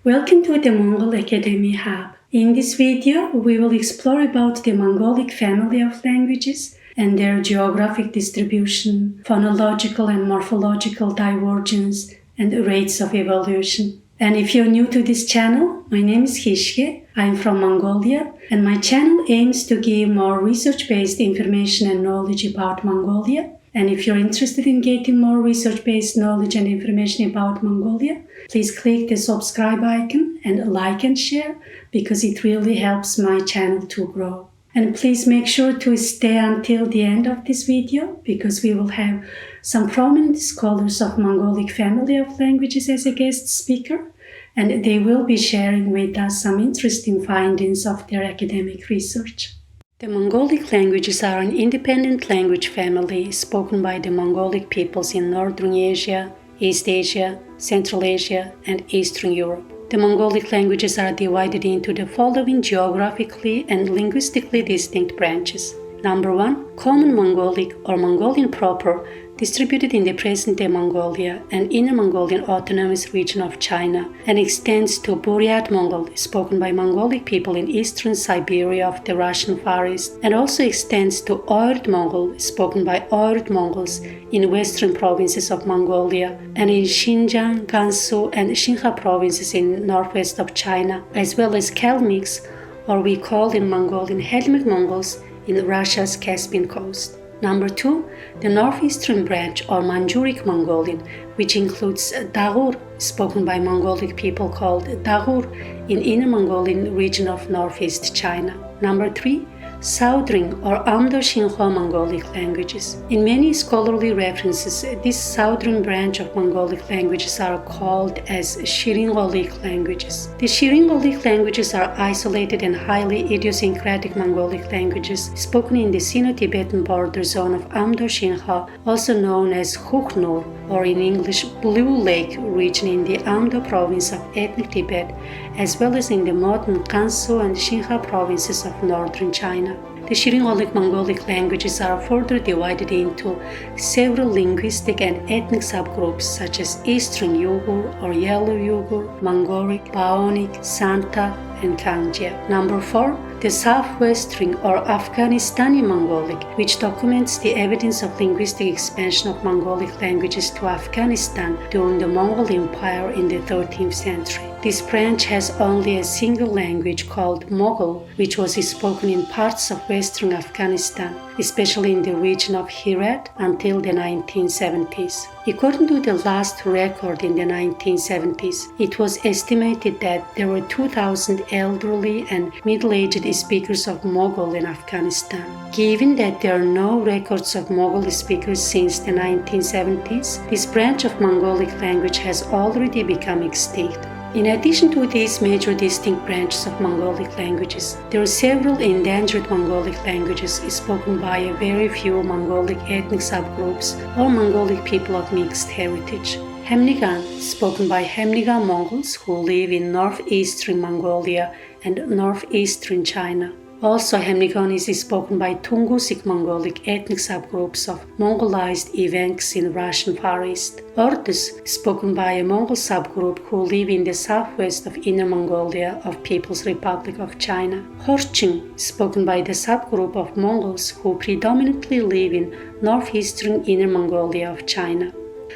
Welcome to the Mongol Academy Hub. In this video, we will explore about the Mongolic family of languages and their geographic distribution, phonological and morphological divergence, and rates of evolution. And if you're new to this channel, my name is Hishke, I'm from Mongolia, and my channel aims to give more research-based information and knowledge about Mongolia. And if you're interested in getting more research-based knowledge and information about Mongolia, please click the subscribe icon and like and share because it really helps my channel to grow. And please make sure to stay until the end of this video because we will have some prominent scholars of Mongolic family of languages as a guest speaker, and they will be sharing with us some interesting findings of their academic research. The Mongolic languages are an independent language family spoken by the Mongolic peoples in Northern Asia, East Asia, Central Asia, and Eastern Europe. The Mongolic languages are divided into the following geographically and linguistically distinct branches. Number 1, Common Mongolic or Mongolian proper, distributed in the present-day Mongolia and Inner Mongolian Autonomous Region of China, and extends to Buryat Mongol, spoken by Mongolic people in eastern Siberia of the Russian Far East, and also extends to Oirt Mongol, spoken by Oirt Mongols in western provinces of Mongolia, and in Xinjiang, Gansu, and Xinhai provinces in northwest of China, as well as Kalmyks, or we call in Mongolian Kalmyk Mongols, in Russia's Caspian coast. Number 2, the northeastern branch or Manjuric Mongolian, which includes Dagur, spoken by Mongolic people called Dagur in Inner Mongolian region of northeast China. Number 3, Southern or Amdo-Qinghai Mongolic languages. In many scholarly references, this southern branch of Mongolic languages are called as Shirin-Golic languages. The Shirin-Golic languages are isolated and highly idiosyncratic Mongolic languages spoken in the Sino-Tibetan border zone of Amdo-Qinghai, also known as Khukhnur, or in English Blue Lake region in the Amdo province of ethnic Tibet, as well as in the modern Gansu and Xinhai provinces of northern China. The Shirin-Golic Mongolic languages are further divided into several linguistic and ethnic subgroups such as Eastern Uyghur or Yellow Uyghur, Mongolic, Baonik, Santa, and Kangjia. Number 4, the Southwestern or Afghanistani Mongolic, which documents the evidence of linguistic expansion of Mongolic languages to Afghanistan during the Mongol Empire in the 13th century. This branch has only a single language called Mogul, which was spoken in parts of western Afghanistan, especially in the region of Herat until the 1970s. According to the last record in the 1970s, it was estimated that there were 2,000 elderly and middle-aged speakers of Mongol in Afghanistan. Given that there are no records of Mongol speakers since the 1970s, this branch of Mongolic language has already become extinct. In addition to these major distinct branches of Mongolic languages, there are several endangered Mongolic languages spoken by a very few Mongolic ethnic subgroups or Mongolic people of mixed heritage. Khamnigan, spoken by Khamnigan Mongols who live in northeastern Mongolia and northeastern China. Also, Khamnigan is spoken by Tungusic Mongolic ethnic subgroups of Mongolized Evenks in Russian Far East. Ordos, spoken by a Mongol subgroup who live in the southwest of Inner Mongolia of People's Republic of China. Khorchin, spoken by the subgroup of Mongols who predominantly live in northeastern Inner Mongolia of China.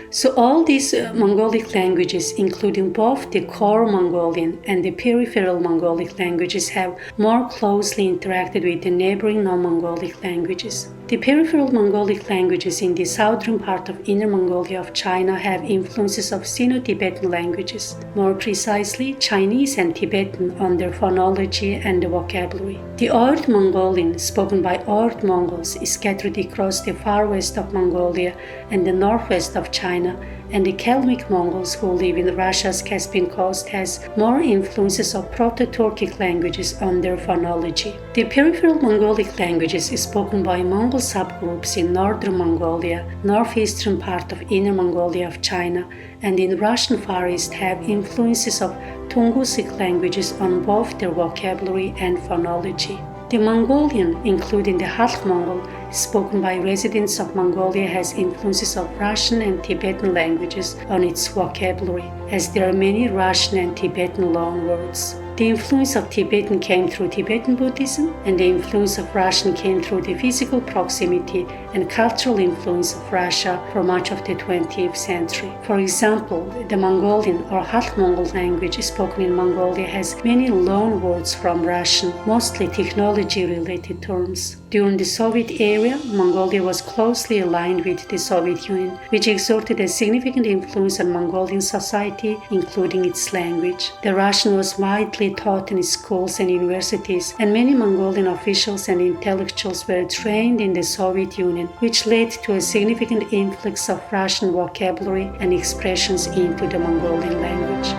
So all these Mongolic languages, including both the core Mongolian and the peripheral Mongolic languages, have more closely interacted with the neighboring non-Mongolic languages. The peripheral Mongolic languages in the southern part of Inner Mongolia of China have influences of Sino-Tibetan languages, more precisely Chinese and Tibetan on their phonology and the vocabulary. The Oirt Mongolian, spoken by Oirt Mongols, is scattered across the far west of Mongolia and the northwest of China, and the Kalmyk Mongols who live in Russia's Caspian coast has more influences of Proto-Turkic languages on their phonology. The peripheral Mongolic languages spoken by Mongol subgroups in northern Mongolia, northeastern part of Inner Mongolia of China, and in Russian Far East have influences of Tungusic languages on both their vocabulary and phonology. The Mongolian, including the Khalkha Mongol, spoken by residents of Mongolia, has influences of Russian and Tibetan languages on its vocabulary, as there are many Russian and Tibetan loanwords. The influence of Tibetan came through Tibetan Buddhism, and the influence of Russian came through the physical proximity and cultural influence of Russia for much of the 20th century. For example, the Mongolian or Half-Mongol language spoken in Mongolia has many loanwords from Russian, mostly technology-related terms. During the Soviet era, Mongolia was closely aligned with the Soviet Union, which exerted a significant influence on Mongolian society, including its language. The Russian was widely taught in schools and universities, and many Mongolian officials and intellectuals were trained in the Soviet Union, which led to a significant influx of Russian vocabulary and expressions into the Mongolian language.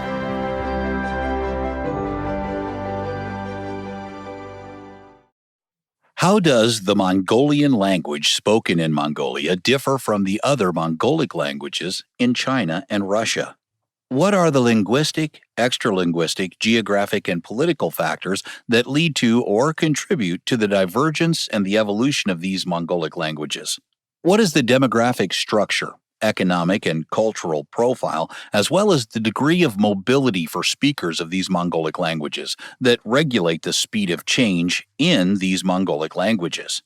How does the Mongolian language spoken in Mongolia differ from the other Mongolic languages in China and Russia? What are the linguistic, extralinguistic, geographic, and political factors that lead to or contribute to the divergence and the evolution of these Mongolic languages? What is the demographic structure, economic and cultural profile, as well as the degree of mobility for speakers of these Mongolic languages that regulate the speed of change in these Mongolic languages?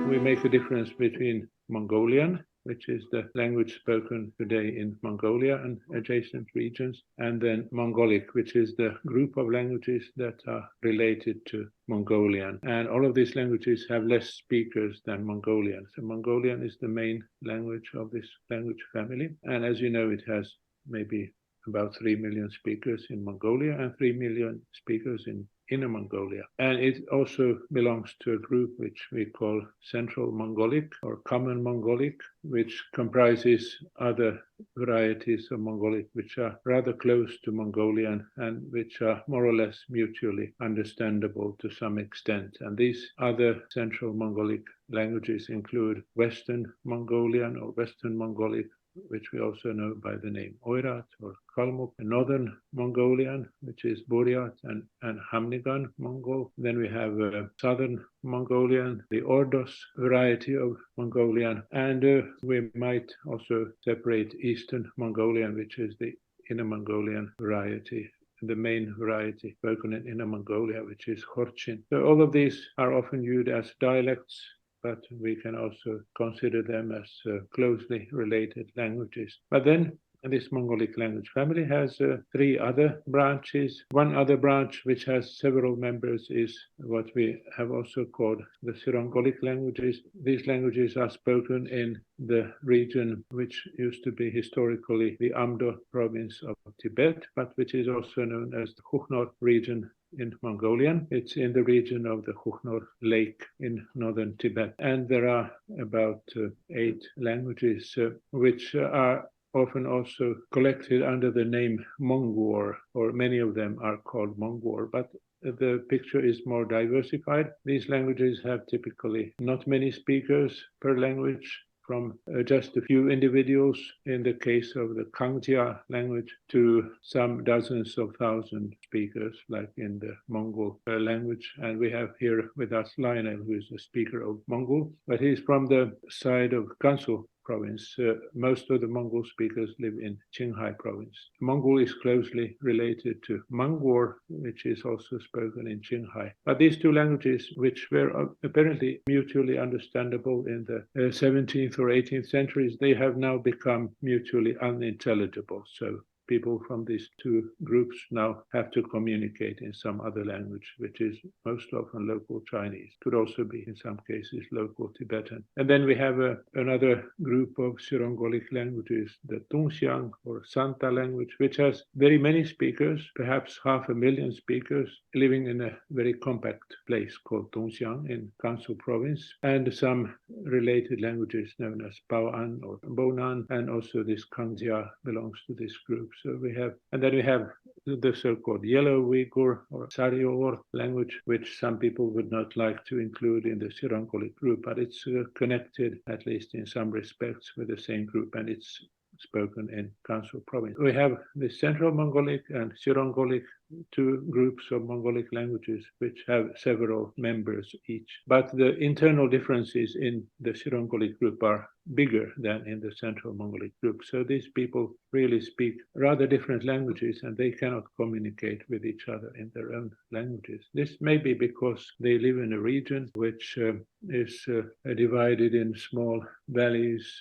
We make a difference between Mongolian, which is the language spoken today in Mongolia and adjacent regions, and then Mongolic, which is the group of languages that are related to Mongolian. And all of these languages have less speakers than Mongolian. So Mongolian is the main language of this language family. And as you know, it has maybe about 3 million speakers in Mongolia and 3 million speakers in Inner Mongolia. And it also belongs to a group which we call Central Mongolic or Common Mongolic, which comprises other varieties of Mongolic which are rather close to Mongolian and which are more or less mutually understandable to some extent. And these other Central Mongolic languages include Western Mongolian or Western Mongolic, which we also know by the name Oirat or Kalmyk, Northern Mongolian, which is Buryat and Hamnigan Mongol. Then we have Southern Mongolian, the Ordos variety of Mongolian, and we might also separate Eastern Mongolian, which is the Inner Mongolian variety, the main variety spoken in Inner Mongolia, which is Khorchin. So all of these are often viewed as dialects, but we can also consider them as closely related languages. But then this Mongolic language family has 3 other branches. One other branch which has several members is what we have also called the Syro-Mongolic languages. These languages are spoken in the region which used to be historically the Amdo province of Tibet, but which is also known as the Khukhnor region in Mongolian. It's in the region of the Khukhnor Lake in northern Tibet. And there are about 8 languages which are often also collected under the name Mongol, or many of them are called Mongol, but the picture is more diversified. These languages have typically not many speakers per language, from just a few individuals in the case of the Kangxia language to some dozens of thousand speakers, like in the Mongol language. And we have here with us Lionel, who is a speaker of Mongol, but he's from the side of Gansu province. Most of the Mongol speakers live in Qinghai province. Mongol is closely related to Mongol, which is also spoken in Qinghai. But these 2 languages, which were apparently mutually understandable in the 17th or 18th centuries, they have now become mutually unintelligible. So people from these 2 groups now have to communicate in some other language, which is most often local Chinese. Could also be, in some cases, local Tibetan. And then we have another group of Syro-Mongolic languages, the Tungxiang or Santa language, which has very many speakers, perhaps 500,000 speakers, living in a very compact place called Tungxiang in Gansu province, and some related languages known as Bao'an or Bonan, and also this Kangxia belongs to this group. So we have, and then we have the so-called Yellow Uyghur or Sarior language, which some people would not like to include in the Syro-Mongolic group, but it's connected, at least in some respects, with the same group, and it's spoken in Gansu province. We have the Central Mongolic and Syro-Mongolic two groups of Mongolic languages which have several members each. But the internal differences in the Syro-Mongolic group are bigger than in the Central Mongolic group. So these people really speak rather different languages and they cannot communicate with each other in their own languages. This may be because they live in a region which is divided in small valleys,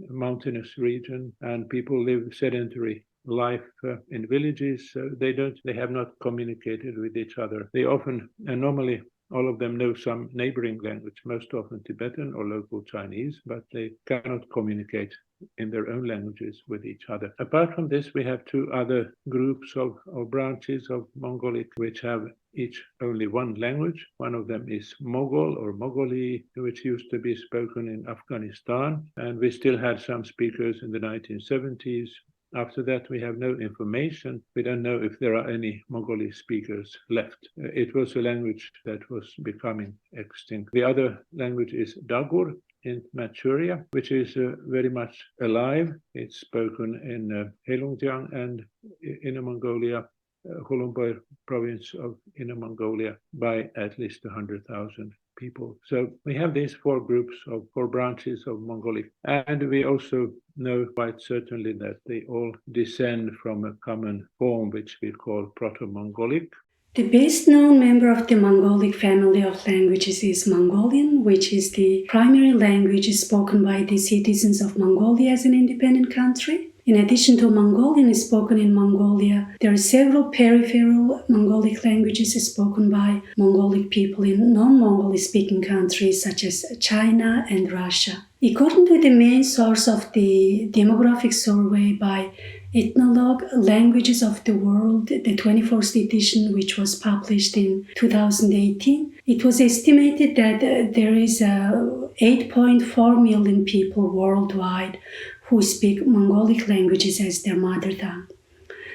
mountainous region, and people live sedentary life in villages. They have not communicated with each other. They often, and normally all of them know some neighboring language, most often Tibetan or local Chinese, but they cannot communicate in their own languages with each other. Apart from this, we have two other groups of branches of Mongolic which have each only one language. One of them is Mongol or Mongoli, which used to be spoken in Afghanistan, and we still had some speakers in the 1970s. After that, we have no information. We don't know if there are any Mongoli speakers left. It was a language that was becoming extinct. The other language is Dagur in Manchuria, which is very much alive. It's spoken in Heilongjiang and Inner Mongolia, Hulunbuir province of Inner Mongolia, by at least 100,000 people. So we have these four groups of four branches of Mongolic, and we also know quite certainly that they all descend from a common form which we call Proto-Mongolic. The best known member of the Mongolic family of languages is Mongolian, which is the primary language spoken by the citizens of Mongolia as an independent country. In addition to Mongolian spoken in Mongolia, there are several peripheral Mongolic languages spoken by Mongolic people in non-Mongol speaking countries such as China and Russia. According to the main source of the demographic survey by Ethnologue Languages of the World, the 24th edition, which was published in 2018, it was estimated that there is 8.4 million people worldwide who speak Mongolic languages as their mother tongue.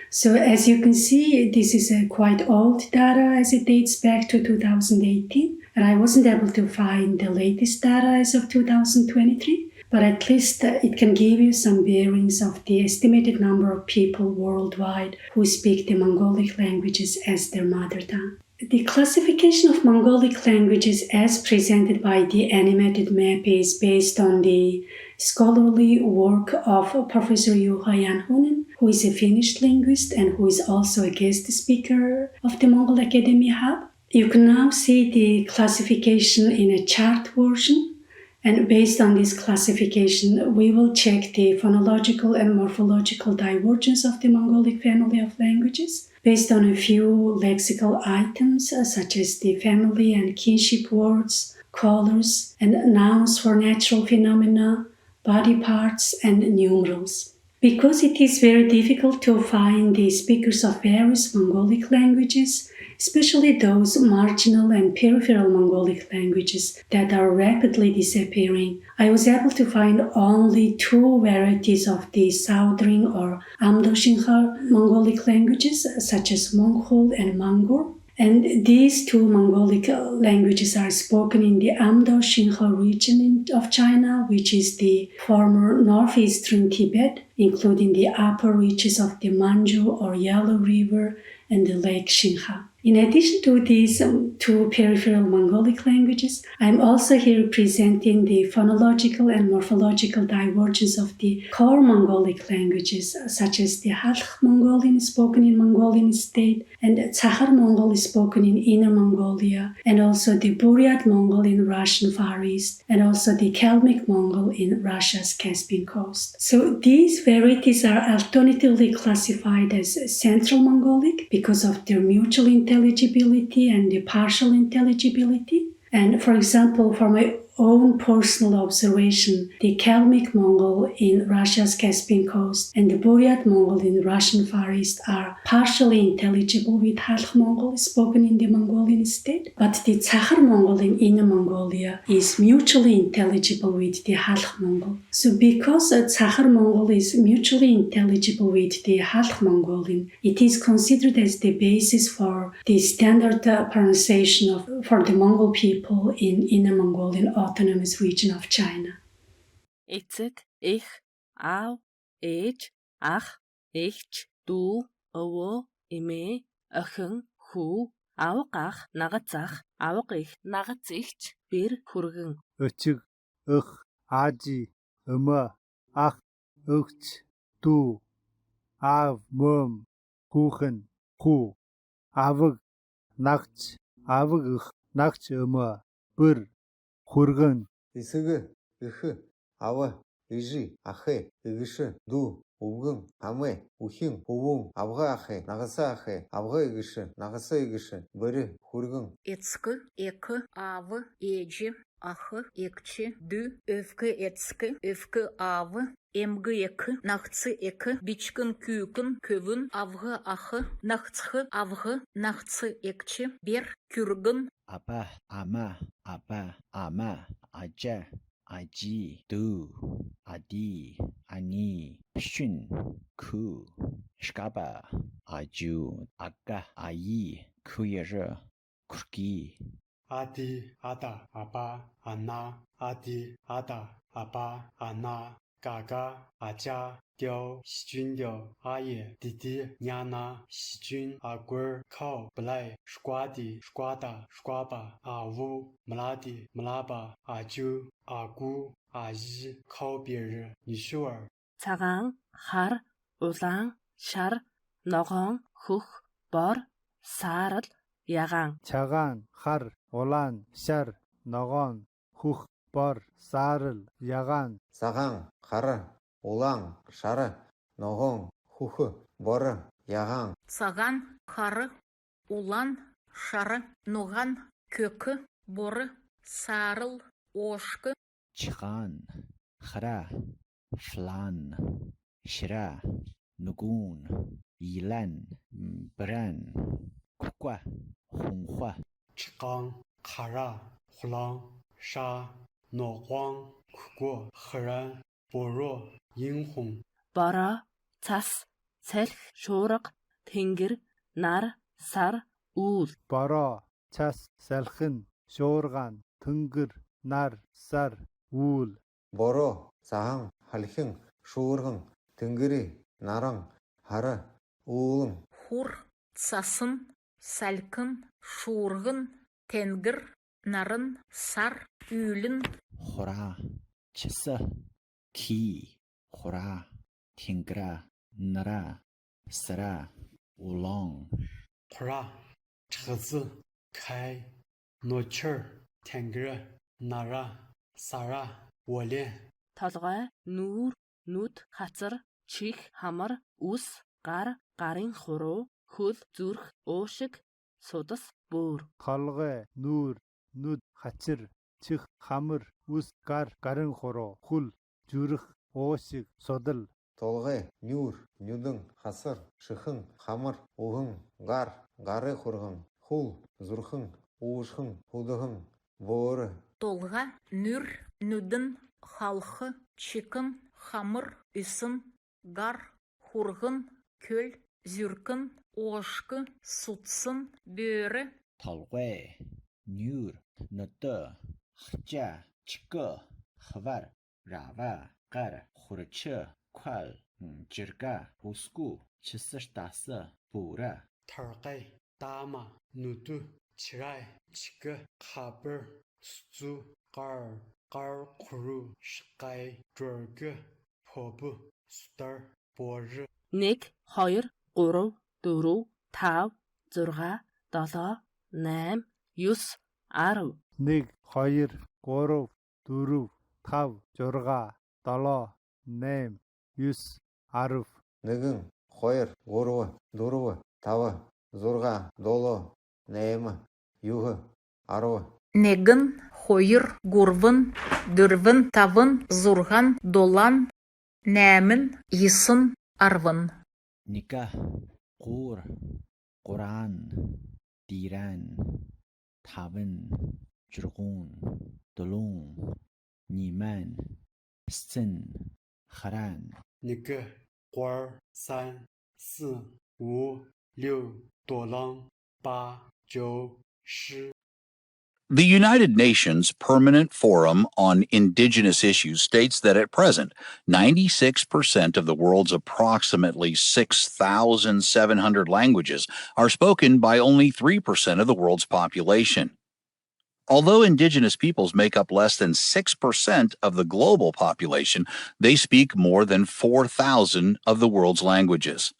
So as you can see, this is a quite old data as it dates back to 2018, and I wasn't able to find the latest data as of 2023, but at least it can give you some bearings of the estimated number of people worldwide who speak the Mongolic languages as their mother tongue. The classification of Mongolic languages as presented by the animated map is based on the scholarly work of Professor Juha Janhunen, who is a Finnish linguist and who is also a guest speaker of the Mongol Academy Hub. You can now see the classification in a chart version, and based on this classification, we will check the phonological and morphological divergence of the Mongolic family of languages based on a few lexical items such as the family and kinship words, colors, and nouns for natural phenomena, body parts, and numerals. Because it is very difficult to find the speakers of various Mongolic languages, especially those marginal and peripheral Mongolic languages that are rapidly disappearing, I was able to find only two varieties of the southern or Amdo-Qinghai Mongolic languages, such as Mongol and Mongol. And these two Mongolic languages are spoken in the Amdo-Qinghai region of China, which is the former northeastern Tibet, including the upper reaches of the Manju or Yellow River and the Lake Qinghai. In addition to these two peripheral Mongolic languages, I'm also here presenting the phonological and morphological divergence of the core Mongolic languages, such as the Khalkha Mongolian spoken in Mongolian state, and Chahar Mongol spoken in Inner Mongolia, and also the Buryat Mongol in Russian Far East, and also the Kalmyk Mongol in Russia's Caspian coast. So these varieties are alternatively classified as Central Mongolic because of their mutual intelligibility and the partial intelligibility. And for example, for my own personal observation, the Kalmyk Mongol in Russia's Caspian coast and the Buryat Mongol in Russian Far East are partially intelligible with Khalkha Mongol spoken in the Mongolian state, but the Chahar Mongol in Inner Mongolia is mutually intelligible with the Khalkha Mongol. So because Chahar Mongol is mutually intelligible with the Khalkha Mongolian, it is considered as the basis for the standard pronunciation for the Mongol people in Inner Mongolian autonomous region of China. Эцэг, их, аав, ээж, ах, эгч, дүү, өвөө, эмээ, охин, хүү, авах ах, нагацах, авах их, нагацигч, бэр, хүргэн. Өчиг, өх, ажи, өмө, ах, өгч, дүү, аав, мөм, хүүхэн, хүү, аваг, нагч, аваг өх, нагч өмө, бүр, хүргэн. Исыгы, ыхы, авы, ыжи, ахы, ыгышы, ду, увгын, амы, ухин, увун, авга ахы, нагаса ахы, авга ыгышы, нагаса ыгышы, быры, хүргын. Эцкы, экы, авы, эжи, ахы, экчи, ды, өвкы, эцкы, өвкы, авы, эмгы, экы, нахцы, экы, бичкын, күйкін, көвін, авгы, ахы, нахцхы, авгы, нахцы, экчи, бер, күргін. Апа, ама, ажа, ажи, ду, ади, ани, пшүн, ку, шкаба, aju, aga, аи, куяжы, курки. Ади, ада, аба, ана, ади, ада, аба, ана, гага, ажа, дяу, сичүндяу, ае, диди, няна, сичүн, агур, кау, блай, шквади, шквада, шкваба, аву, млади, млаба, аджу, агу, ажи, кау биры, нишуар. Цагаан, хар, улаан, шар, ногоон, хөх, бор, саарал, ягаан. Чагаан, хар, улаан, шар, ногоон, хөх, бор, саарал, ягаан. Саган, хары, улан, шары, ногон, хухы, боры, яған. Цаган, хары, улан, шары, ноган, көкі, боры, сарыл, ошкы. Чхан, хра, флан, шра, нугун, илан, бран, куква, хунхва. Чқан, қара, хулан, ша, ноғуан, күгу, хыран, боро, инхун. Бороо, цас, салхи, шуурга, тэнгэр, нар, сар, үүл. Бороо, час, салхин, шуургаан, тэнгэр, нар, сар, үүл. Боро, сахан, халхин, шуыргын, түнгірі, нарың, хары, уылың. Хур, цасын, салкын, шуыргын, тенгір, нарын, сар, үйлін. Хора, чысы, ки, хора, тенгра, нара, сара, улон. Құра, чғызы, кай, ночыр, тенгірі, нара, сара, оле. Толгой, нүүр, нүд, хацар, чих, хамар, ус, гар, гарын хуруу, хөл, зүрх, уушиг, судас, бөөр. Толгой, нүүр, нүд, хачир, чих, хамар, ус, гар, гарын хуруу, хөл, зүрх, уушиг, судал. Толғай, нүр, нүдің, хасыр, шықын, хамыр, уғын, ғар, ғары құрғын, хул, зұрхын, уышқын, худығын, боры. Толға, нүр, нүдін, халқы, чикын, хамыр, үсін, гар, хурғын, көл, зүркін, оғышқы, сұтсын, бөрі. Толгой, нюр, нұты, хча, чикы, хвар, рава, ғар, хурчы, kwal, jirga, usku, чысы-штасы, бура. Тарғай, дама, нүді, чирай, чікі, қабыр, сүзу, ғар, ғар құру, шықай, жүргі, побы, сұдар, боры. 1, 2, 3, 4, 5, 6, 7, 8, 9, 10. 1, 2, 3, 4, 5, 6, 7, 8, 100, 10. Нігін, қойыр, ғоруы, дұруы, тавы, зұрға, долы, нәйімі, юғы, аруы. Негін, хойыр, гурвын, дүрвін, тавын, зурған, долан, нәмін, исын, арвын. Ника, қур, қуран, диран, тавын, жүргун, дұлун, ниман, сын, харан. Нікі, қуар, сан, сы, у, леу, долан, ба, жоу, шы. The United Nations Permanent Forum on Indigenous Issues states that at present, 96% of the world's approximately 6,700 languages are spoken by only 3% of the world's population. Although indigenous peoples make up less than 6% of the global population, they speak more than 4,000 of the world's languages.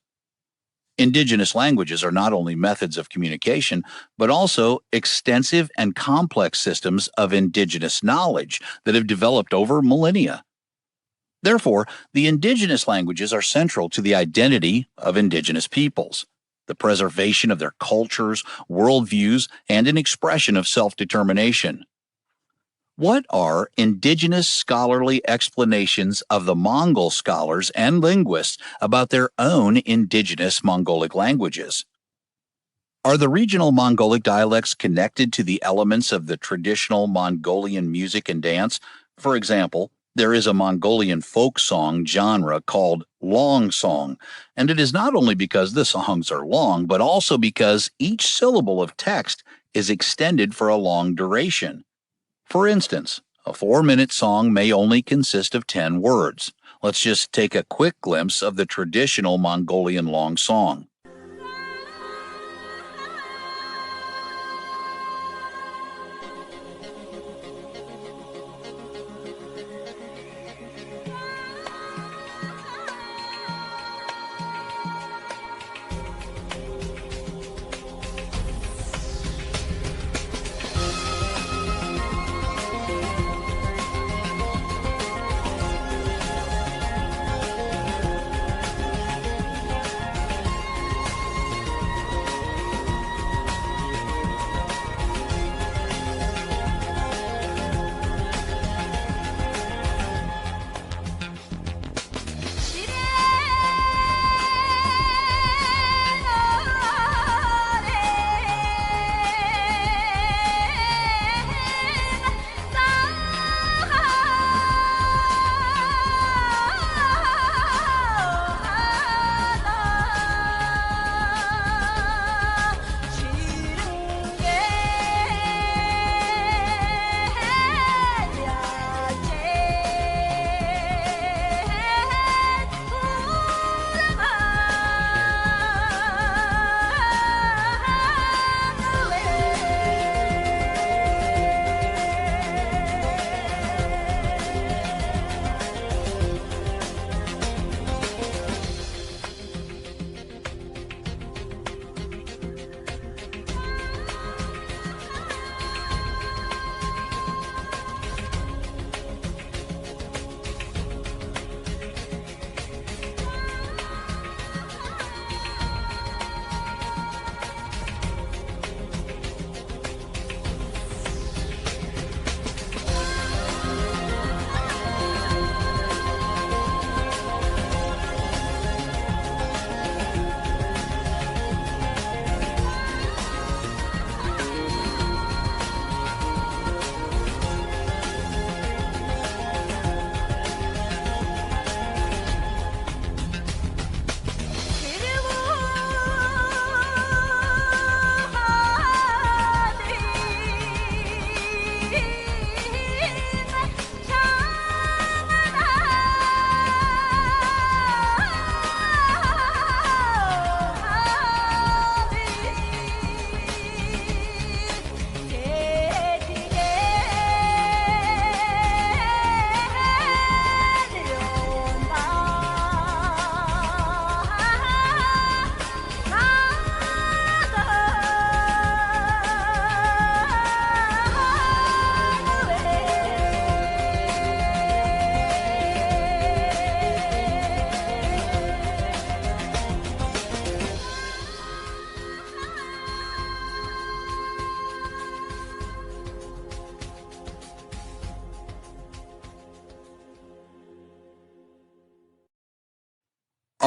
Indigenous languages are not only methods of communication, but also extensive and complex systems of indigenous knowledge that have developed over millennia. Therefore, the indigenous languages are central to the identity of indigenous peoples, the preservation of their cultures, worldviews, and an expression of self-determination. What are indigenous scholarly explanations of the Mongol scholars and linguists about their own indigenous Mongolic languages? Are the regional Mongolic dialects connected to the elements of the traditional Mongolian music and dance? For example, there is a Mongolian folk song genre called long song, and it is not only because the songs are long, but also because each syllable of text is extended for a long duration. For instance, a 4-minute song may only consist of 10 words. Let's just take a quick glimpse of the traditional Mongolian long song.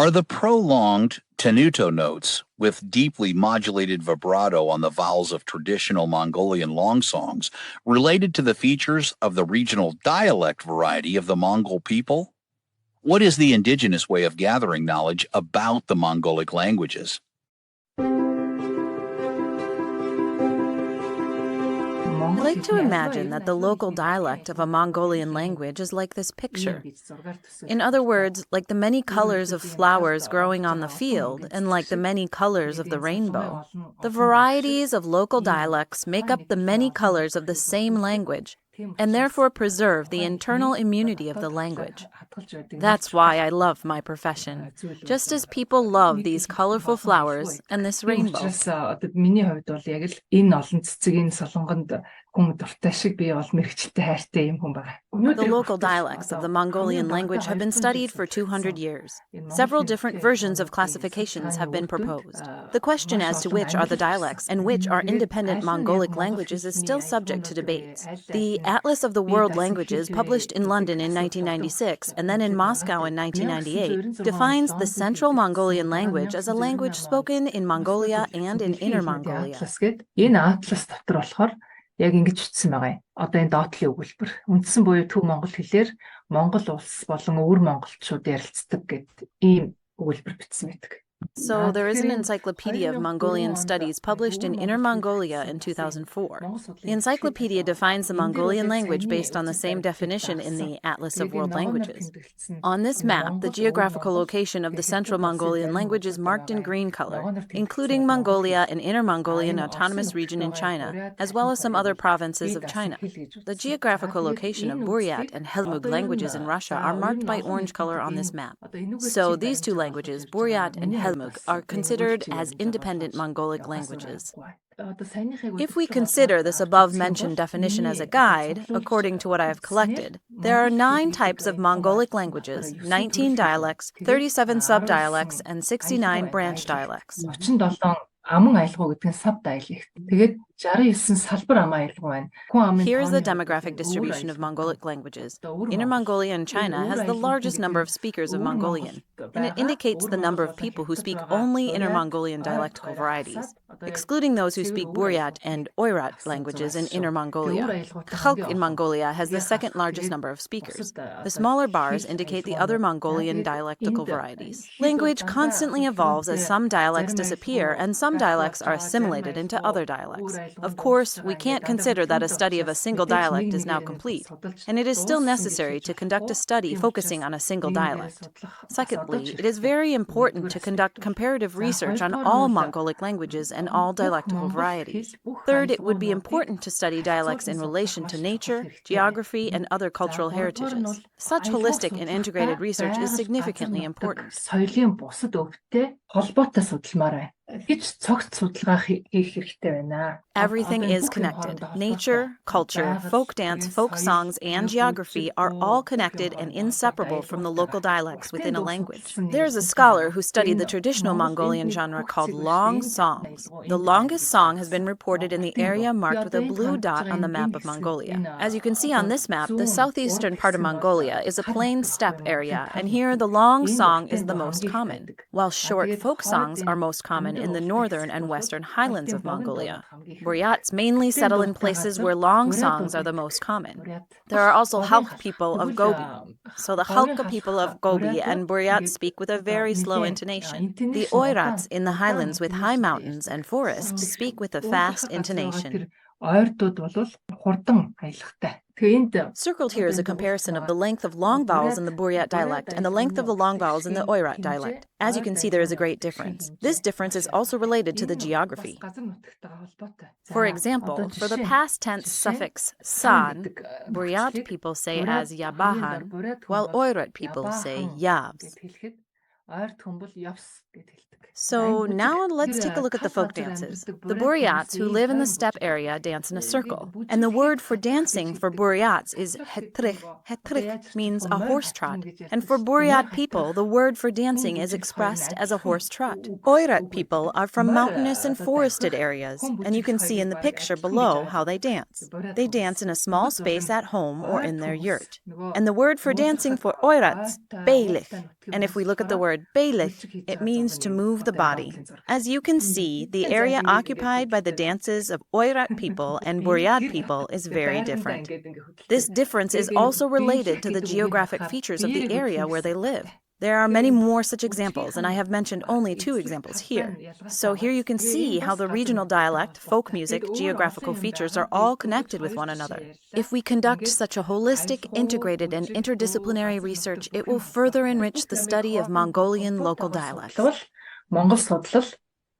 Are the prolonged tenuto notes with deeply modulated vibrato on the vowels of traditional Mongolian long songs related to the features of the regional dialect variety of the Mongol people? What is the indigenous way of gathering knowledge about the Mongolic languages? I like to imagine that the local dialect of a Mongolian language is like this picture. In other words, like the many colors of flowers growing on the field and like the many colors of the rainbow. The varieties of local dialects make up the many colors of the same language and therefore preserve the internal immunity of the language. That's why I love my profession, just as people love these colorful flowers and this rainbow. The local dialects of the Mongolian language have been studied for 200 years. Several different versions of classifications have been proposed. The question as to which are the dialects and which are independent Mongolic languages is still subject to debates. The Atlas of the World Languages, published in London in 1996 and then in Moscow in 1998, defines the Central Mongolian language as a language spoken in Mongolia and in Inner Mongolia. Яг ингэж бичсэн байгаа юм. Одоо энэ доотлын өгүүлбэр. Үндсэн буюу Төв Монгол хэлээр Монгол улс болон өвөр монголчууд ярилцдаг гэдэг ийм өгүүлбэр бичсэн байдаг. So there is an encyclopedia of Mongolian studies published in Inner Mongolia in 2004. The encyclopedia defines the Mongolian language based on the same definition in the Atlas of World Languages. On this map, the geographical location of the Central Mongolian language is marked in green color, including Mongolia and Inner Mongolian Autonomous Region in China, as well as some other provinces of China. The geographical location of Buryat and Kalmyk languages in Russia are marked by orange color on this map. So these two languages, Buryat and Kalmyk, are considered as independent Mongolic languages. If we consider this above-mentioned definition as a guide, according to what I have collected, there are 9 types of Mongolic languages, 19 dialects, 37 subdialects, and 69 branch dialects. Аман айлгуу гэдэг нь sub dialect. Тэгээд 69 салбар аман айлгуу байна. Here is the demographic distribution of Mongolic languages. Inner Mongolia in China has the largest number of speakers of Mongolian, and it indicates the number of people who speak only Inner Mongolian dialectal varieties, excluding those who speak Buryat and Oirat languages in Inner Mongolia. Khalkha in Mongolia has the second largest number of speakers. The smaller bars indicate the other Mongolian dialectical varieties. Language constantly evolves as some dialects disappear and some dialects are assimilated into other dialects. Of course, we can't consider that a study of a single dialect is now complete, and it is still necessary to conduct a study focusing on a single dialect. Secondly, it is very important to conduct comparative research on all Mongolic languages and all dialectal varieties. Third, it would be important to study dialects in relation to nature, geography, and other cultural heritages. Such holistic and integrated research is significantly important. Everything is connected. Nature, culture, folk dance, folk songs, and geography are all connected and inseparable from the local dialects within a language. There is a scholar who studied the traditional Mongolian genre called long songs. The longest song has been reported in the area marked with a blue dot on the map of Mongolia. As you can see on this map, the southeastern part of Mongolia is a plain steppe area, and here the long song is the most common, while short folk songs are most common in the northern and western highlands of Mongolia. Buryats mainly settle in places where long songs are the most common. There are also Khalkha people of Gobi. So the Khalkha people of Gobi and Buryat speak with a very slow intonation. The Oirats in the highlands with high mountains and forests speak with a fast intonation. Circled here is a comparison of the length of long vowels in the Buryat dialect and the length of the long vowels in the Oirat dialect. As you can see, there is a great difference. This difference is also related to the geography. For example, for the past tense suffix san, Buryat people say as yabahan, while Oirat people say yavs. So now let's take a look at the folk dances. The Buryats who live in the steppe area dance in a circle. And the word for dancing for Buryats is hetrich. Hetrich means a horse trot. And for Buryat people, the word for dancing is expressed as a horse trot. Oirat people are from mountainous and forested areas. And you can see in the picture below how they dance. They dance in a small space at home or in their yurt. And the word for dancing for Oirats, beylich. And if we look at the word beylich, it means to move the body. As you can see, the area occupied by the dances of Oirat people and Buryat people is very different. This difference is also related to the geographic features of the area where they live. There are many more such examples, and I have mentioned only 2 examples here. So here you can see how the regional dialect, folk music, geographical features are all connected with one another. If we conduct such a holistic, integrated, and interdisciplinary research, it will further enrich the study of Mongolian local dialects. Монгол судлал,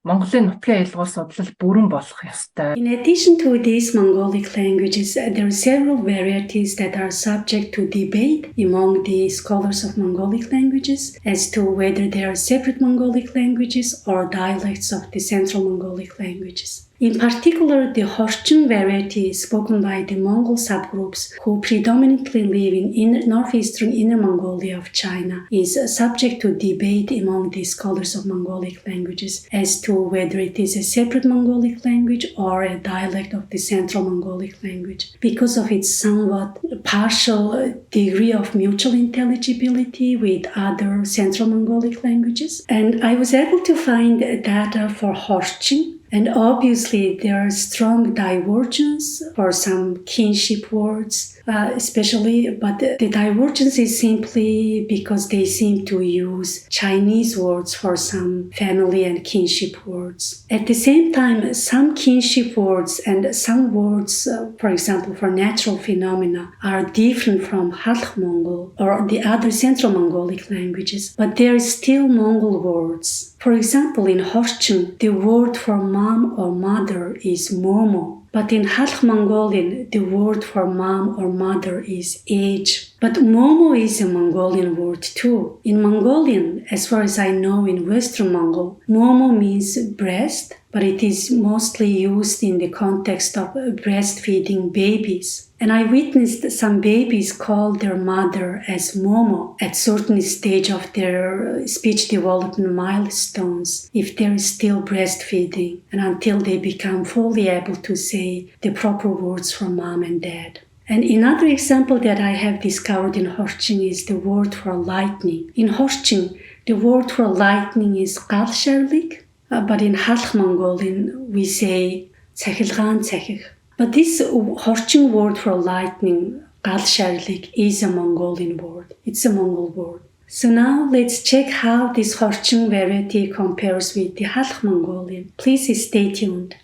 Монголын нутгийн аялал судлал бүрэн болох ёстой. In addition to these Mongolic languages, there are several varieties that are subject to debate among the scholars of Mongolic languages as to whether they are separate Mongolic languages or dialects of the Central Mongolic languages. In particular, the Khorchin variety spoken by the Mongol subgroups who predominantly live in northeastern Inner Mongolia of China is subject to debate among the scholars of Mongolic languages as to whether it is a separate Mongolic language or a dialect of the Central Mongolic language because of its somewhat partial degree of mutual intelligibility with other Central Mongolic languages. And I was able to find data for Khorchin. And obviously, there are strong divergence for some kinship words, especially, but the divergence is simply because they seem to use Chinese words for some family and kinship words. At the same time, some kinship words and some words, for example, for natural phenomena, are different from Khalkha Mongol or the other Central Mongolic languages, but they are still Mongol words. For example, in Khorchin, the word for mom or mother is momo, but in Khalkha Mongolian, the word for mom or mother is age. But momo is a Mongolian word too. In Mongolian, as far as I know in Western Mongol, momo means breast, but it is mostly used in the context of breastfeeding babies. And I witnessed some babies call their mother as momo at certain stage of their speech development milestones if they're still breastfeeding and until they become fully able to say the proper words for mom and dad. And another example that I have discovered in Khorchin is the word for lightning. In Khorchin, the word for lightning is Kalmyk, but in Khalkha Mongolian we say Цахилгаан цахих. But this Khorchin word for lightning, Kalmyk, is a Mongolian word. It's a Mongol word. So now let's check how this Khorchin variety compares with the Khalkha Mongolian. Please stay tuned.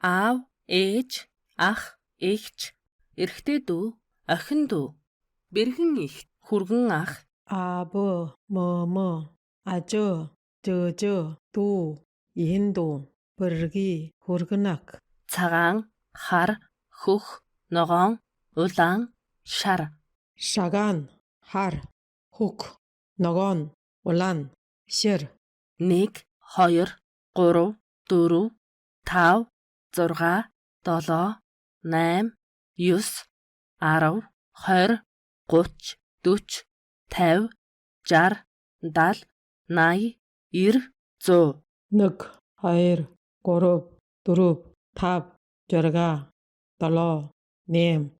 Аав, ээж, ах, эгч, эрэгтэй дүү, охин дүү, бэргэн их, хүргэн ах, 아버, 머머, 아저, 저저, 두, 이힌두, 버르기, хүргэнак, цагаан, хар, хөх, ногоон, улаан, шар, шаган, хар, хук, ногоон, улаан, шир, 1, 2, 3, 4, 5, 6, 7, 8, 9, 10, 20, 30, 40, 50, 60, 70, 80, 90, 100. 늑, 하일, 고릅, 두릅, 탑, 저르가, 달로, 네엠,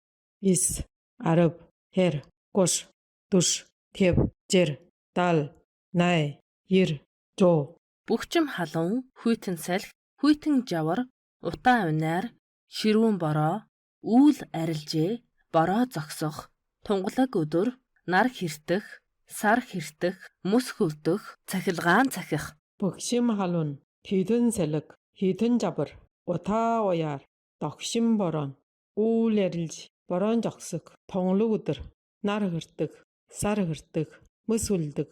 이스, 아릅, 헬, 꼬스, 두스, 팁, жир, дал, най, ир, жоо. Бүгчим халуун, хүйтэн салхи, хүйтэн жавар, утаа унаар, ширүүн бороо, үүл арилжээ, бороо зогсох, тунгалаг өдөр, нар хэртэх, сар хэртэх, мөс хөвдөх, цахилгаан цахих. Бүгшим халуун, хийдэн сэлэг, хийдэн жабар, утаа уяар, догшин борон, үүл арилж, борон зогсох, тунгалаг өдөр, нар хэртэх, сар хэртэх, мөс үлдэг,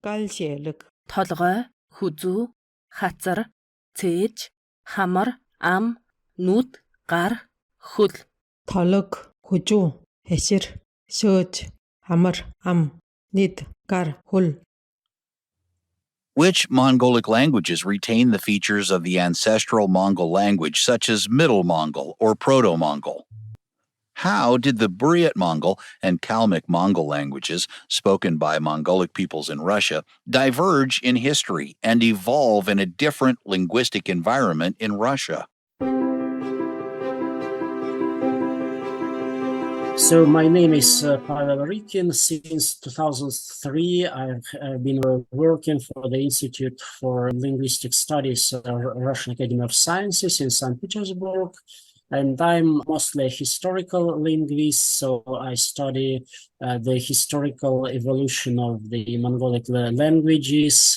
гал шээлэг. Толгой, хүзүү, хацар, цээж, хамар, ам, нүд, гар, хөл. толог, хүжүү, хэшир, шөөж, хамар, ам, нийт, гар, хөл. Which Mongolic languages retain the features of the ancestral Mongol language, such as Middle Mongol or Proto-Mongol? How did the Buryat Mongol and Kalmyk Mongol languages, spoken by Mongolic peoples in Russia, diverge in history and evolve in a different linguistic environment in Russia? So my name is Pavel Rykin. Since 2003, I've been working for the Institute for Linguistic Studies, Russian Academy of Sciences in St. Petersburg. And I'm mostly a historical linguist, so I study the historical evolution of the Mongolic languages,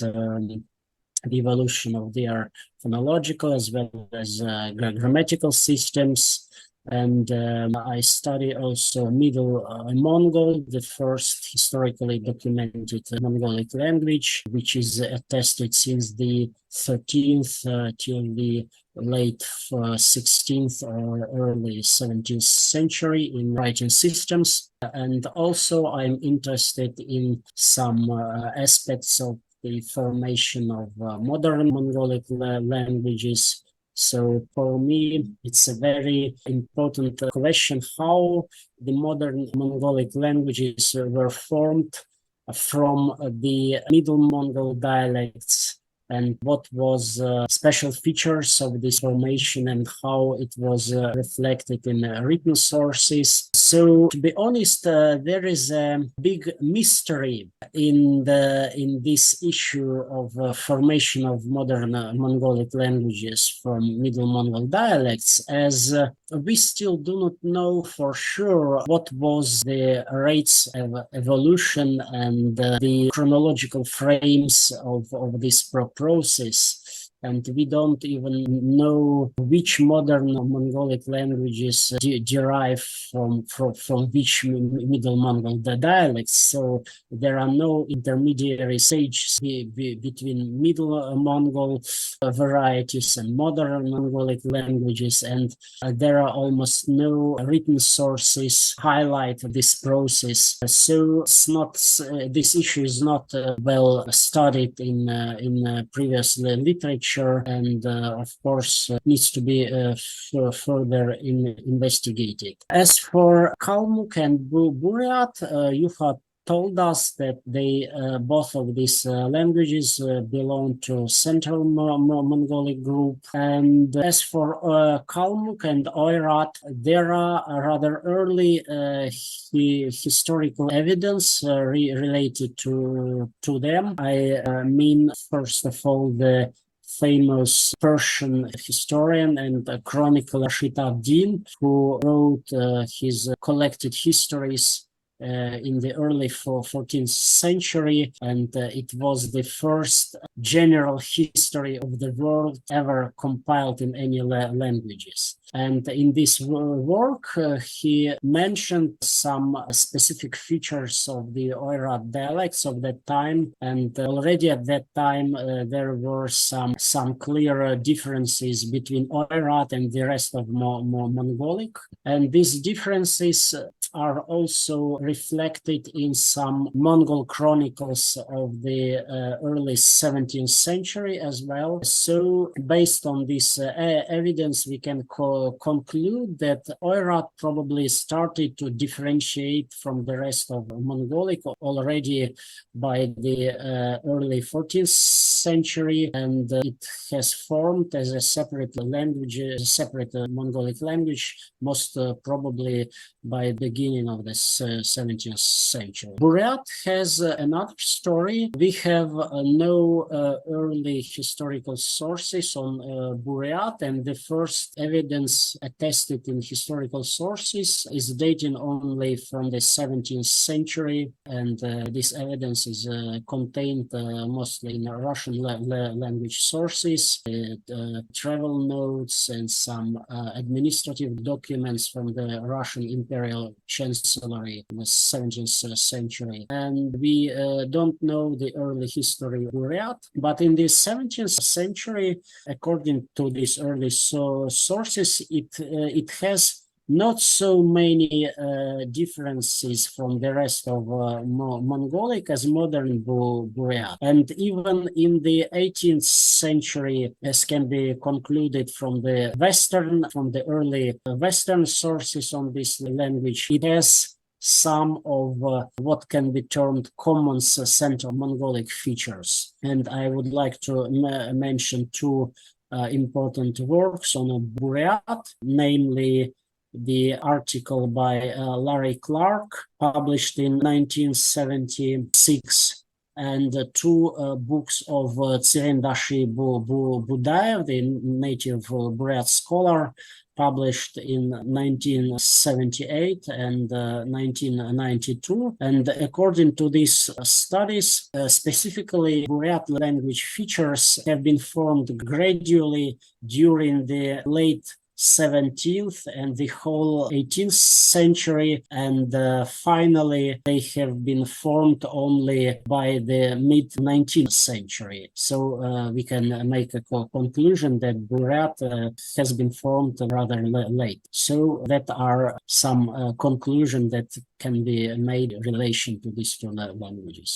the evolution of their phonological as well as grammatical systems. And I study also Middle Mongol, the first historically documented Mongolic language, which is attested since the 13th till the late 16th or early 17th century in writing systems. And also I'm interested in some aspects of the formation of modern Mongolic languages. So for me, it's a very important question how the modern Mongolic languages were formed from the Middle Mongol dialects, and what was special features of this formation and how it was reflected in written sources. So to be honest, there is a big mystery in this issue of formation of modern Mongolic languages from Middle Mongol dialects, as we still do not know for sure what was the rates of evolution and the chronological frames of this process. And we don't even know which modern Mongolic languages derive from which Middle Mongol dialects. So there are no intermediary stages between Middle Mongol varieties and modern Mongolic languages, and there are almost no written sources highlight this process. So it's not this issue is not well studied in previous literature, and of course needs to be further investigated. As for Kalmyk and Buryat, Juha told us that they both of these languages belong to Central Mongolic group. And as for Kalmyk and Oirat, there are rather early historical evidence related to them. I mean, first of all, the famous Persian historian and chronicler Rashid ad-Din, who wrote his collected histories in the early 14th century, and it was the first general history of the world ever compiled in any languages. And in this work, he mentioned some specific features of the Oirat dialects of that time, and already at that time there were some clear differences between Oirat and the rest of Mongolic, and these differences are also reflected in some Mongol chronicles of the early 17th century as well. So based on this evidence, we can conclude that Oirat probably started to differentiate from the rest of Mongolic already by the early 14th century, and it has formed as a separate language, a separate Mongolic language, most probably by the beginning of the 17th century. Buryat has another story. We have no early historical sources on Buryat, and the first evidence attested in historical sources is dating only from the 17th century, and this evidence is contained mostly in Russian language sources, travel notes, and some administrative documents from the Russian Imperial Chancellery in the 17th century. And we don't know the early history of Buryat, but in the 17th century, according to these early sources, it has not so many differences from the rest of Mongolic as modern Buryat. And even in the 18th century, as can be concluded from the early Western sources on this language, it has some of what can be termed common Central Mongolic features. And I would like to mention two important works on Buryat, namely the article by Larry Clark, published in 1976, and two books of Tsirendashi Budayev, the native Buryat scholar, published in 1978 and 1992. And according to these studies, specifically Buryat language features have been formed gradually during the late 17th and the whole 18th century, and finally they have been formed only by the mid-19th century. So we can make a conclusion that Buryat has been formed rather late. So that are some conclusions that can be made in relation to these two languages.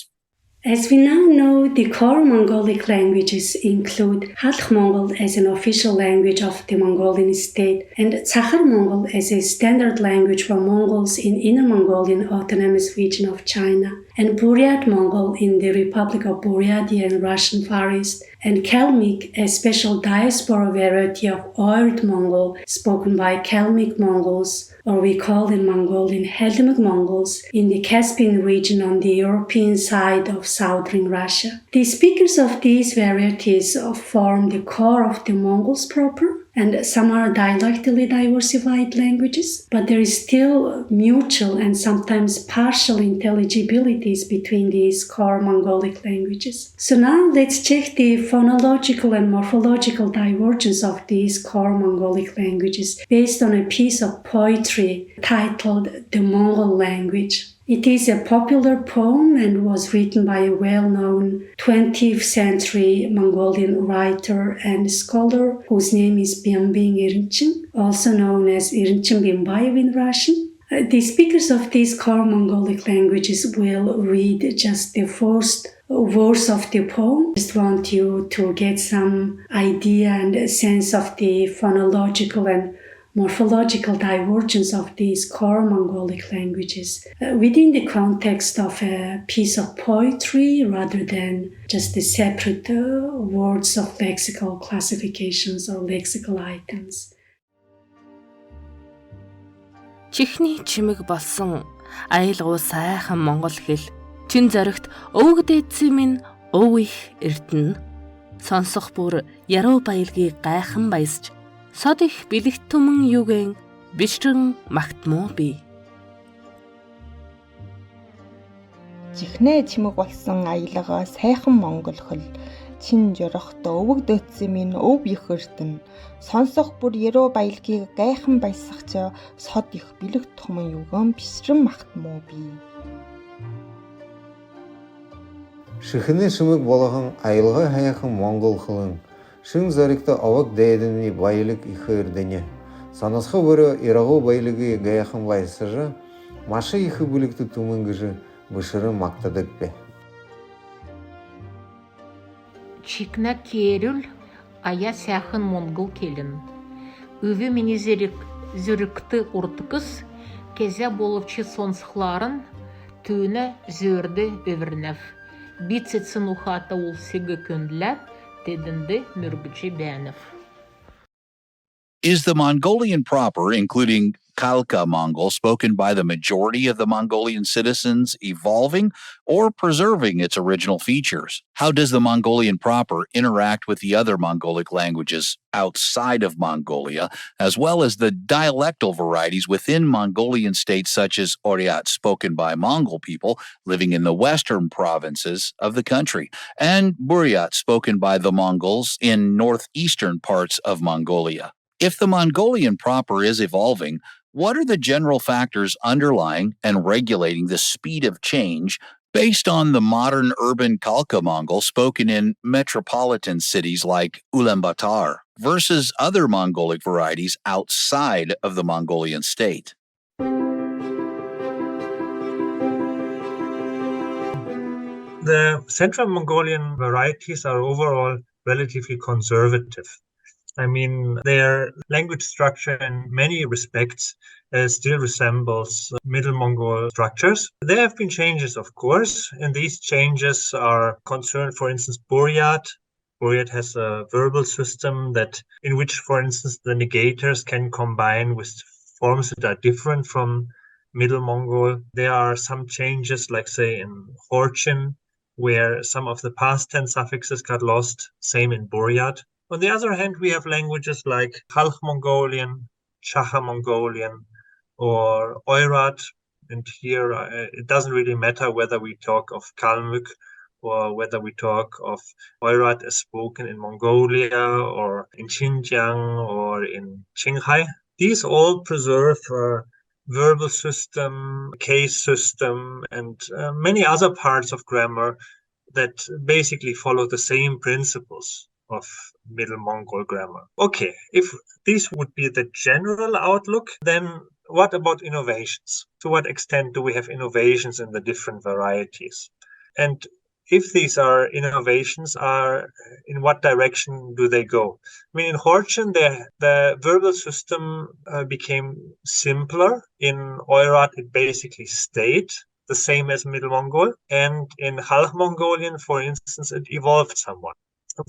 As we now know, the core Mongolic languages include Khalkha Mongol as an official language of the Mongolian state and Chahar Mongol as a standard language for Mongols in Inner Mongolian Autonomous Region of China, and Buryat Mongol in the Republic of Buryatia and Russian Far East, and Kalmyk, a special diaspora variety of Oirt Mongol spoken by Kalmyk Mongols, or we call in Mongolian Helmik Mongols, in the Caspian region on the European side of southern Russia. The speakers of these varieties form the core of the Mongols proper, and some are dialectally diversified languages, but there is still mutual and sometimes partial intelligibilities between these core Mongolic languages. So now let's check the phonological and morphological divergence of these core Mongolic languages based on a piece of poetry titled The Mongol Language. It is a popular poem and was written by a well-known 20th century Mongolian writer and scholar whose name is Bimbing Irinchin, also known as Irinchin Bimbayev in Russian. The speakers of these core Mongolic languages will read just the first verse of the poem. Just want you to get some idea and a sense of the phonological and morphological divergence of these core Mongolic languages within the context of a piece of poetry rather than just the separate words of lexical classifications or lexical items. Чихний чимэг болсон аял гуу сайхан монгол хэл чин зоригт өвөг дээдсийн минь өв их эрдэнэ сонсох бүр яруу баялгийг гайхан баясч сод их бэлэгт түмэн юугэн бишрэн магтмуу би. Чихнээ чимэг болсон аялгаа сайхан монгол хэл чин жорохт өвөг дээдсийн минь өв их эрдэнэ сонсох бүр яруу баялгийг гайхан баясгч сод их бэлэгт түмэн юугэн бишрэн магтмуу би. Шихнээ шимэг болгон аялгаа хаяхан монгол хэл шин зоригтой овог дээдний баялаг их эрдэнэ. Санасхы бүр яруу баялагийг гайхан баясгаж маш их бэлэгт түмэн гэж бишрэн магтадаг бэ. Чикна керül ая сайхан монгол келін. Өві мені зүрікті ұртықыз, кезе болывчы сонсықларын түйіні зөрді өвернев. Бицетсін ұхата ол сегі көндләп, dedindi mürgücü Bänef. Is the Mongolian proper, including Khalkha Mongol, spoken by the majority of the Mongolian citizens, evolving or preserving its original features? How does the Mongolian proper interact with the other Mongolic languages outside of Mongolia, as well as the dialectal varieties within Mongolian states such as Buryat, spoken by Mongol people living in the western provinces of the country, and Buryat, spoken by the Mongols in northeastern parts of Mongolia? If the Mongolian proper is evolving, what are the general factors underlying and regulating the speed of change based on the modern urban Khalkha Mongol spoken in metropolitan cities like Ulaanbaatar versus other Mongolic varieties outside of the Mongolian state? The Central Mongolian varieties are overall relatively conservative. I mean, their language structure in many respects still resembles Middle Mongol structures. There have been changes, of course, and these changes are concerned, for instance, Buryat. Buryat has a verbal system in which, for instance, the negators can combine with forms that are different from Middle Mongol. There are some changes, like say in Khorchin, where some of the past tense suffixes got lost, same in Buryat. On the other hand, we have languages like Khalkha Mongolian, Chahar Mongolian or Oirat. And here it doesn't really matter whether we talk of Kalmyk or whether we talk of Oirat as spoken in Mongolia or in Xinjiang or in Qinghai. These all preserve verbal system, case system, and many other parts of grammar that basically follow the same principles of Middle Mongol grammar. Okay, if this would be the general outlook, then what about innovations? To what extent do we have innovations in the different varieties? And if these are innovations, in what direction do they go? I mean, in Khorchin, the verbal system became simpler. In Oirat, it basically stayed the same as Middle Mongol. And in Khalkha Mongolian, for instance, it evolved somewhat.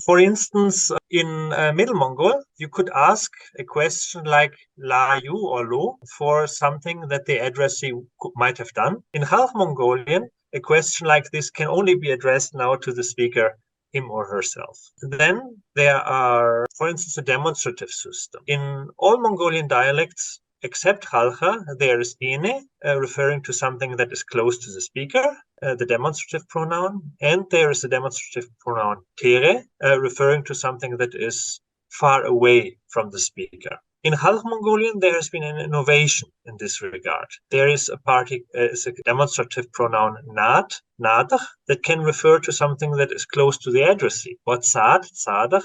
For instance, in Middle Mongol, you could ask a question like la yu or lo for something that the addressee might have done. In Khalkha Mongolian, a question like this can only be addressed now to the speaker, him or herself. Then there are, for instance, a demonstrative system. In all Mongolian dialects, except Khalkha, there is ene, referring to something that is close to the speaker, the demonstrative pronoun, and there is a demonstrative pronoun tere, referring to something that is far away from the speaker. In Khalkha Mongolian, there has been an innovation in this regard. There is a demonstrative pronoun nat, nadach, that can refer to something that is close to the addressee, or tsad, tsadach,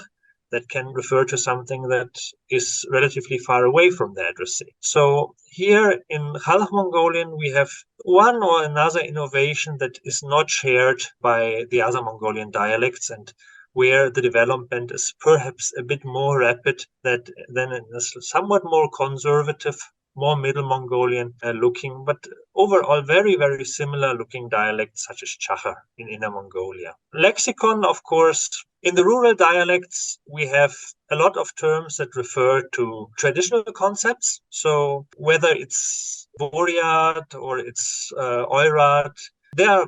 that can refer to something that is relatively far away from the addressee. So here in Khalkha Mongolian, we have one or another innovation that is not shared by the other Mongolian dialects, and where the development is perhaps a bit more rapid than in a somewhat more conservative, more Middle Mongolian looking, but overall very, very similar looking dialects such as Chahar in Inner Mongolia. Lexicon, of course, in the rural dialects, we have a lot of terms that refer to traditional concepts. So whether it's Buryat or it's Oirat, there are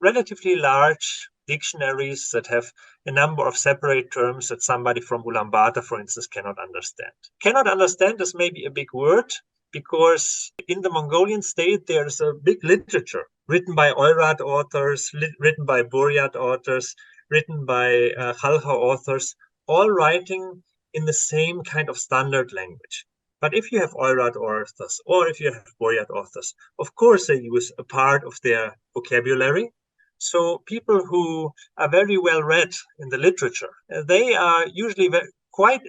relatively large dictionaries that have a number of separate terms that somebody from Ulaanbaatar, for instance, cannot understand. Cannot understand is maybe a big word, because in the Mongolian state, there's a big literature written by Oirat authors, written by Buryat authors, written by Khalkha authors, all writing in the same kind of standard language. But if you have Oirat authors or if you have Buryat authors, of course they use a part of their vocabulary. So people who are very well read in the literature, they are usually quite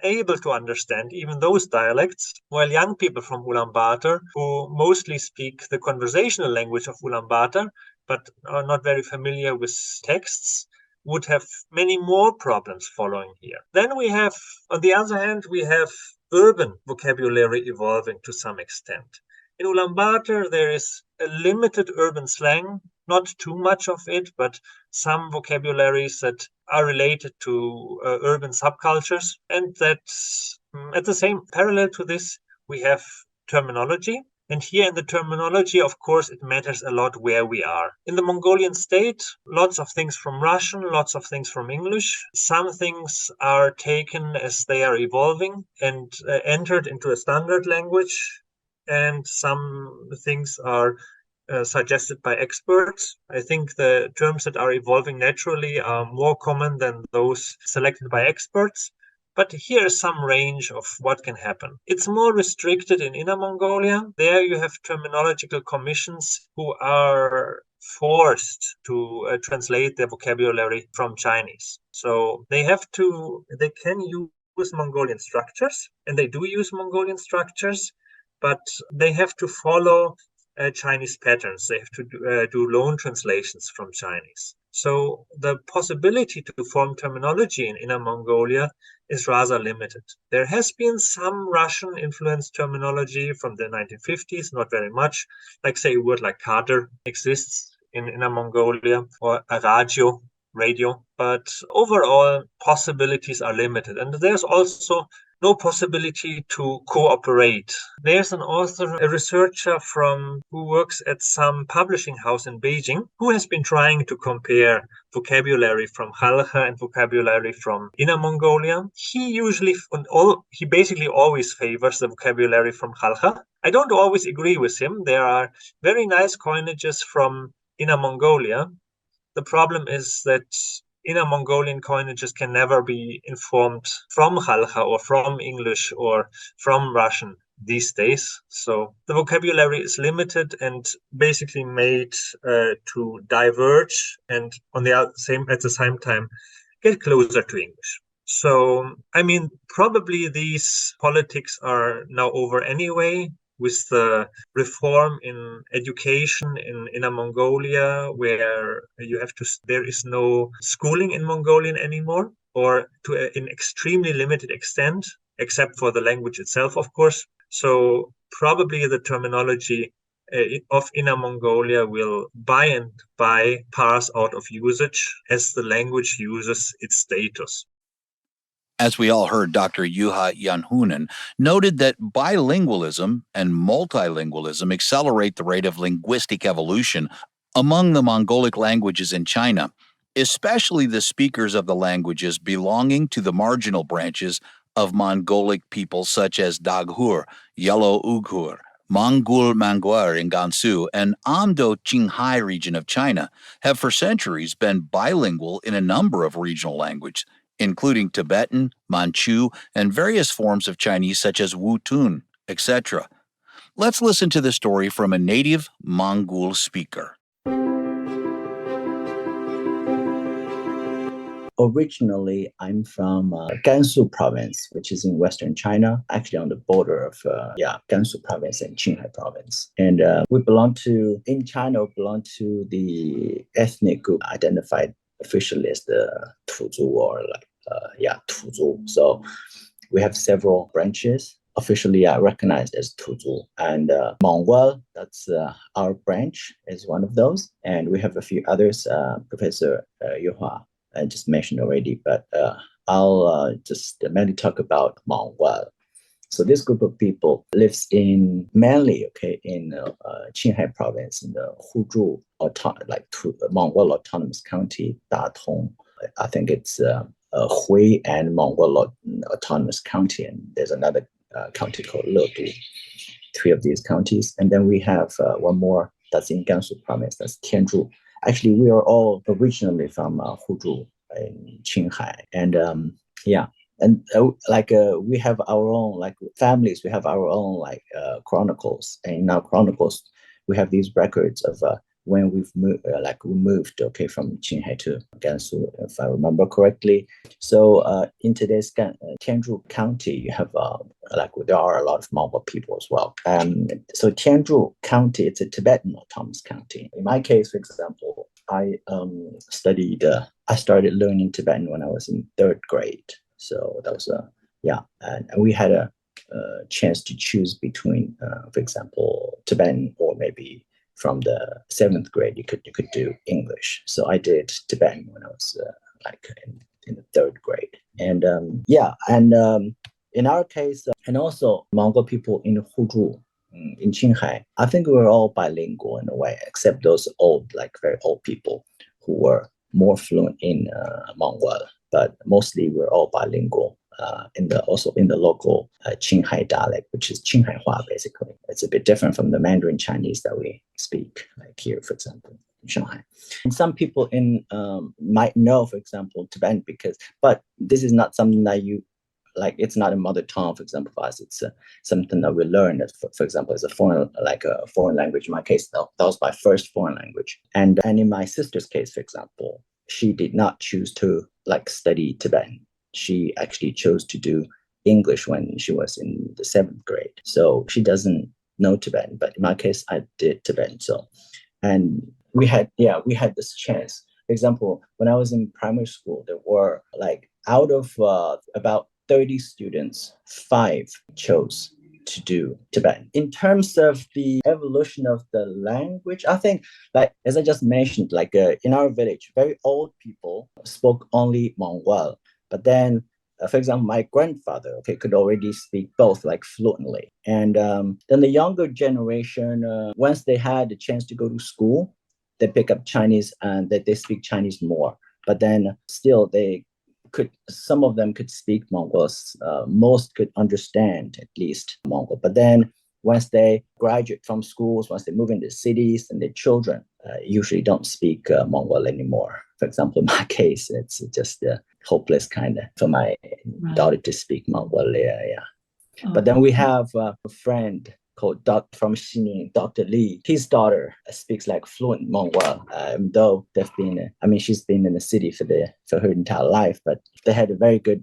able to understand even those dialects, while young people from Ulaanbaatar, who mostly speak the conversational language of Ulaanbaatar, but are not very familiar with texts, would have many more problems following here. Then we have, on the other hand, we have urban vocabulary evolving to some extent. In Ulaanbaatar, there is a limited urban slang, not too much of it, but some vocabularies that are related to urban subcultures. And that at the same parallel to this, we have terminology. And here in the terminology, of course, it matters a lot where we are. In the Mongolian state, lots of things from Russian, lots of things from English. Some things are taken as they are evolving and entered into a standard language. And some things are suggested by experts. I think the terms that are evolving naturally are more common than those selected by experts. But here is some range of what can happen. It's more restricted in Inner Mongolia. There you have terminological commissions who are forced to translate their vocabulary from Chinese. So they can use Mongolian structures, and they do use Mongolian structures, but they have to follow Chinese patterns. They have to do loan translations from Chinese. So the possibility to form terminology in Inner Mongolia is rather limited. There has been some Russian-influenced terminology from the 1950s, not very much. Like, say, a word like kader exists in Inner Mongolia, or a radio, but overall possibilities are limited. And there's also no possibility to cooperate. There's an author, a researcher who works at some publishing house in Beijing, who has been trying to compare vocabulary from Khalkha and vocabulary from Inner Mongolia. He basically always favors the vocabulary from Khalkha. I don't always agree with him. There are very nice coinages from Inner Mongolia. The problem is that Inner Mongolian coinages can never be informed from Khalkha or from English or from Russian these days. So the vocabulary is limited and basically made to diverge and at the same time get closer to English. So, I mean, probably these politics are now over anyway, with the reform in education in Inner Mongolia, where there is no schooling in Mongolian anymore, or to an extremely limited extent, except for the language itself, of course. So probably the terminology of Inner Mongolia will by and by pass out of usage as the language loses its status. As we all heard, Dr. Juha Janhunen noted that bilingualism and multilingualism accelerate the rate of linguistic evolution among the Mongolic languages in China, especially the speakers of the languages belonging to the marginal branches of Mongolic peoples such as Daghur, Yellow Uyghur, Mongol Manguer in Gansu, and Amdo-Qinghai region of China have for centuries been bilingual in a number of regional languages, including Tibetan, Manchu, and various forms of Chinese such as Wutun, etc. Let's listen to the story from a native Mongol speaker. Originally, I'm from Gansu province, which is in western China, actually on the border of Gansu province and Qinghai province. And we belong to the ethnic group identified officially as the Tuzu or Tuzu. So we have several branches officially recognized as Tuzu. And Mongol, that's our branch, is one of those. And we have a few others, Professor Juha I just mentioned already, but I'll just mainly talk about Mongol. So this group of people lives mainly in Qinghai province in the Huzhu Mongol autonomous county, Datong. I think it's Hui and Mongol autonomous county, and there's another county called Ledu. 3 of these counties, and then we have one more that's in Gansu province, that's Tianzhu. Actually, we are all originally from Huzhu in Qinghai, and we have our own families. We have our own chronicles, and in our chronicles, we have these records of when we've moved, we moved from Qinghai to Gansu, if I remember correctly. So in today's Tianzhu County, you have there are a lot of Mongol people as well. So Tianzhu County, it's a Tibetan autonomous county. In my case, for example, I started learning Tibetan when I was in 3rd grade. So that was and we had a chance to choose between, for example, Tibetan or maybe from the 7th grade, you could do English. So I did Tibetan when I was in the 3rd grade. And in our case, and also Mongol people in Huzhu, in Qinghai, I think we were all bilingual in a way, except those old, very old people who were more fluent in Mongol. But mostly we're all bilingual. Also in the local Qinghai dialect, which is Qinghai-Hua, basically. It's a bit different from the Mandarin Chinese that we speak, like here, for example, in Shanghai. And some people might know, for example, Tibetan, but this is not something that it's not a mother tongue, for example, for us. It's something that we learn, for example, as a foreign language. In my case, that was my first foreign language. And in my sister's case, for example, she did not choose to study Tibetan. She actually chose to do English when she was in the 7th grade. So she doesn't know Tibetan, but in my case, I did Tibetan. So, and we had this chance. For example, when I was in primary school, there were out of about 30 students, 5 chose to do Tibetan. In terms of the evolution of the language, I think, as I just mentioned, in our village, very old people spoke only Mongol. But then for example, my grandfather could already speak both like fluently. And then the younger generation, once they had the chance to go to school, they pick up Chinese and they speak Chinese more. But then still some of them could speak Mongol. Most could understand at least Mongol. But then once they graduate from schools, once they move into cities, and their children usually don't speak Mongol anymore. For example, in my case, it's just hopeless kind of for my daughter to speak Mongol. But then we have a friend called from Xining, Dr. Li. His daughter speaks like fluent Mongol, though she's been in the city for her entire life, but they had a very good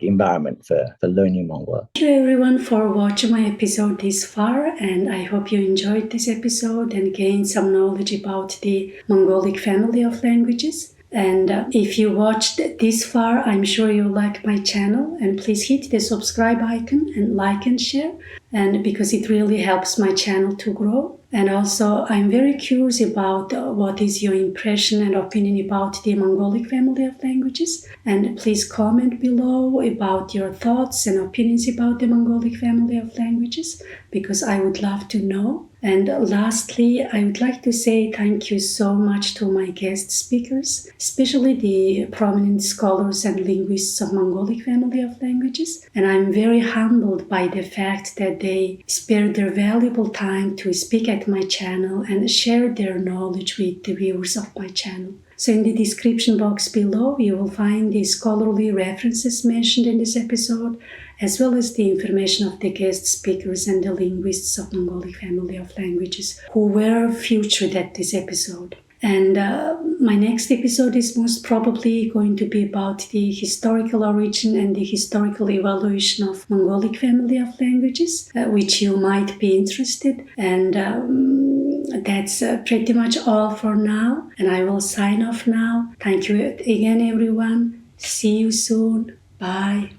environment for learning Mongol. Thank you everyone for watching my episode this far, and I hope you enjoyed this episode and gained some knowledge about the Mongolic family of languages. And if you watched this far, I'm sure you like my channel, and please hit the subscribe icon and like and share, and because it really helps my channel to grow. And also, I'm very curious about what is your impression and opinion about the Mongolic family of languages. And please comment below about your thoughts and opinions about the Mongolic family of languages, because I would love to know. And lastly, I would like to say thank you so much to my guest speakers, especially the prominent scholars and linguists of Mongolic family of languages. And I'm very humbled by the fact that they spared their valuable time to speak at my channel and share their knowledge with the viewers of my channel. So in the description box below, you will find the scholarly references mentioned in this episode, as well as the information of the guest speakers and the linguists of Mongolic family of languages who were featured at this episode. And my next episode is most probably going to be about the historical origin and the historical evolution of Mongolic family of languages, which you might be interested. And that's pretty much all for now. And I will sign off now. Thank you again, everyone. See you soon. Bye.